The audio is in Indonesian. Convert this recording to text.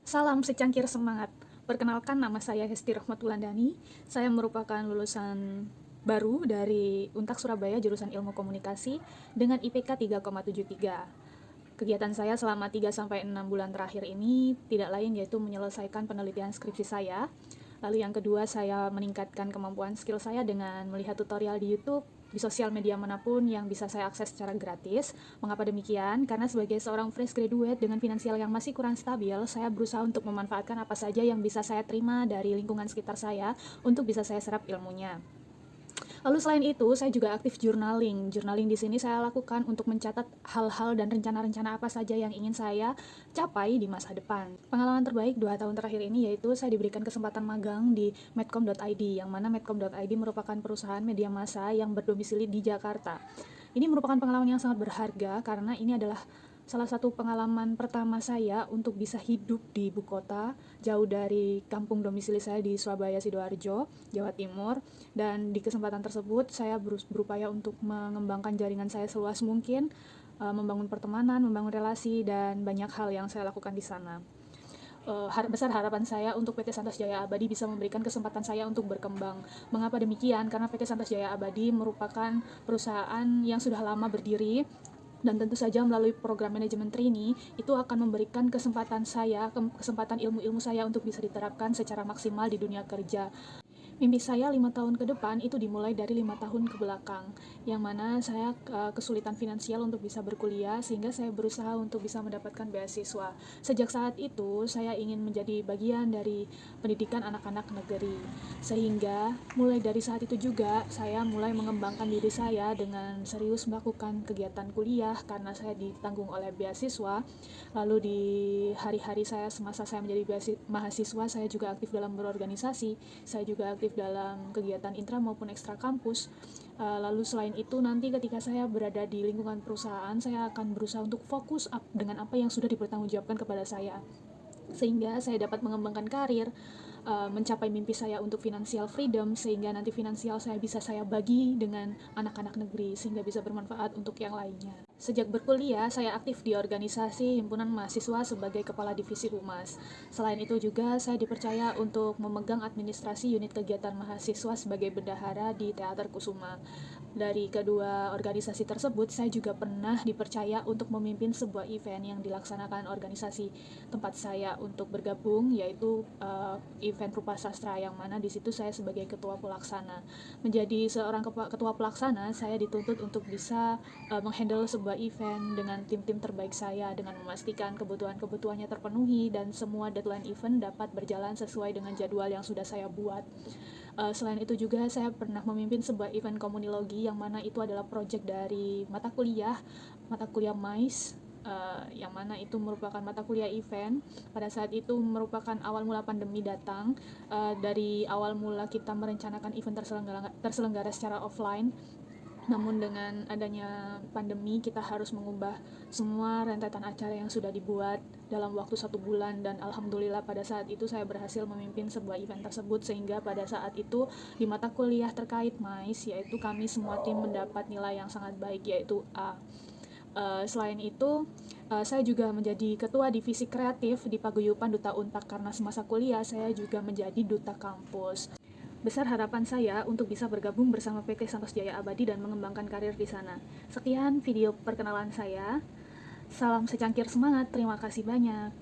Salam secangkir semangat. Perkenalkan, nama saya Hesti Rahmatulandani. Saya merupakan lulusan baru dari Untak Surabaya jurusan Ilmu Komunikasi dengan IPK 3,73. Kegiatan saya selama 3-6 bulan terakhir ini tidak lain yaitu menyelesaikan penelitian skripsi saya. Lalu yang kedua, saya meningkatkan kemampuan skill saya dengan melihat tutorial di YouTube, di sosial media manapun yang bisa saya akses secara gratis. Mengapa demikian? Karena sebagai seorang fresh graduate dengan finansial yang masih kurang stabil, saya berusaha untuk memanfaatkan apa saja yang bisa saya terima dari lingkungan sekitar saya untuk bisa saya serap ilmunya. Lalu selain itu, saya juga aktif journaling. Journaling di sini saya lakukan untuk mencatat hal-hal dan rencana-rencana apa saja yang ingin saya capai di masa depan. Pengalaman terbaik 2 tahun terakhir ini yaitu saya diberikan kesempatan magang di medcom.id, yang mana medcom.id merupakan perusahaan media massa yang berdomisili di Jakarta. Ini merupakan pengalaman yang sangat berharga karena ini adalah salah satu pengalaman pertama saya untuk bisa hidup di ibu kota, jauh dari kampung domisili saya di Surabaya Sidoarjo, Jawa Timur. Dan di kesempatan tersebut saya berupaya untuk mengembangkan jaringan saya seluas mungkin, membangun pertemanan, membangun relasi, dan banyak hal yang saya lakukan di sana. Besar harapan saya untuk PT Santos Jaya Abadi bisa memberikan kesempatan saya untuk berkembang. Mengapa demikian? Karena PT Santos Jaya Abadi merupakan perusahaan yang sudah lama berdiri, dan tentu saja melalui program manajemen trainee itu akan memberikan kesempatan ilmu-ilmu saya untuk bisa diterapkan secara maksimal di dunia kerja. Mimpi saya 5 tahun ke depan itu dimulai dari 5 tahun ke belakang, yang mana saya kesulitan finansial untuk bisa berkuliah, sehingga saya berusaha untuk bisa mendapatkan beasiswa. Sejak saat itu, saya ingin menjadi bagian dari pendidikan anak-anak negeri. Sehingga mulai dari saat itu juga, saya mulai mengembangkan diri saya dengan serius melakukan kegiatan kuliah karena saya ditanggung oleh beasiswa. Lalu di hari-hari saya semasa saya menjadi mahasiswa, saya juga aktif dalam berorganisasi, saya juga aktif dalam kegiatan intra maupun ekstra kampus. Lalu selain itu nanti ketika saya berada di lingkungan perusahaan, saya akan berusaha untuk fokus dengan apa yang sudah dipertanggungjawabkan kepada saya, sehingga saya dapat mengembangkan karir, mencapai mimpi saya untuk financial freedom, sehingga nanti finansial saya bisa saya bagi dengan anak-anak negeri sehingga bisa bermanfaat untuk yang lainnya. Sejak berkuliah, saya aktif di organisasi himpunan mahasiswa sebagai kepala divisi humas. Selain itu juga saya dipercaya untuk memegang administrasi unit kegiatan mahasiswa sebagai bendahara di Teater Kusuma. Dari kedua organisasi tersebut, saya juga pernah dipercaya untuk memimpin sebuah event yang dilaksanakan organisasi tempat saya untuk bergabung, yaitu event Rupa Sastra, yang mana di situ saya sebagai ketua pelaksana. Menjadi seorang ketua pelaksana, saya dituntut untuk bisa menghandle sebuah event dengan tim-tim terbaik saya, dengan memastikan kebutuhan-kebutuhannya terpenuhi dan semua deadline event dapat berjalan sesuai dengan jadwal yang sudah saya buat. Selain itu juga saya pernah memimpin sebuah event komunilogi, yang mana itu adalah proyek dari mata kuliah MAIS, yang mana itu merupakan mata kuliah event. Pada saat itu merupakan awal mula pandemi datang. Dari awal mula kita merencanakan event terselenggara secara offline, namun dengan adanya pandemi kita harus mengubah semua rentetan acara yang sudah dibuat dalam waktu 1 bulan, dan alhamdulillah pada saat itu saya berhasil memimpin sebuah event tersebut, sehingga pada saat itu di mata kuliah terkait MAIS, yaitu kami semua tim mendapat nilai yang sangat baik, yaitu A. Selain itu, saya juga menjadi ketua divisi kreatif di Paguyuban Duta Untak, karena semasa kuliah saya juga menjadi duta kampus. Besar harapan saya untuk bisa bergabung bersama PT Santos Jaya Abadi dan mengembangkan karir di sana. Sekian video perkenalan saya. Salam secangkir semangat, terima kasih banyak.